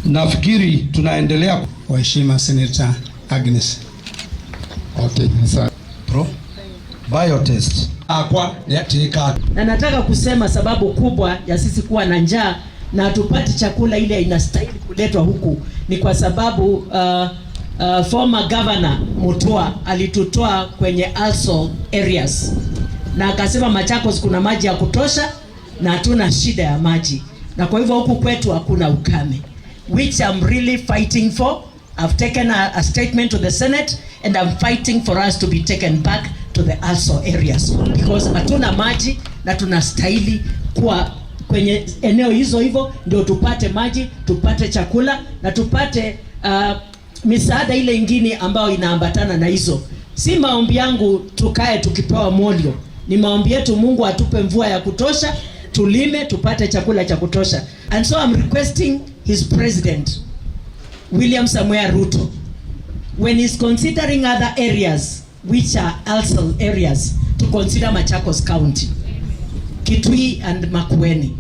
Nafikiri tunaendelea. Waheshimiwa Senator Agnes. Okay, sasa pro biotest akwa yatika. Na nataka kusema sababu kubwa ya sisi kuwa na njaa na tupate chakula ile inastahili kuletwa huku ni kwa sababu former governor Mutua alitutoa kwenye also areas na akasema Machakos kuna maji ya kutosha na hatuna shida ya maji, na kwa hivyo huku kwetu hakuna ukame, which I'm really fighting for. I've taken a statement to the Senate and I'm fighting for us to be taken back to the also areas because hatuna maji na tunastahili kuwa kwenye eneo hizo hivyo ndio tupate maji, tupate chakula na tupate misaada ile ingine ambayo inaambatana na hizo. Si maombi yangu tukae tukipewa molio, ni maombi yetu Mungu atupe mvua ya kutosha, tulime tupate chakula cha kutosha. And so I'm requesting his president William Samoei Ruto, when he's considering other areas which are also areas, to consider Machakos County, Kitui and Makueni.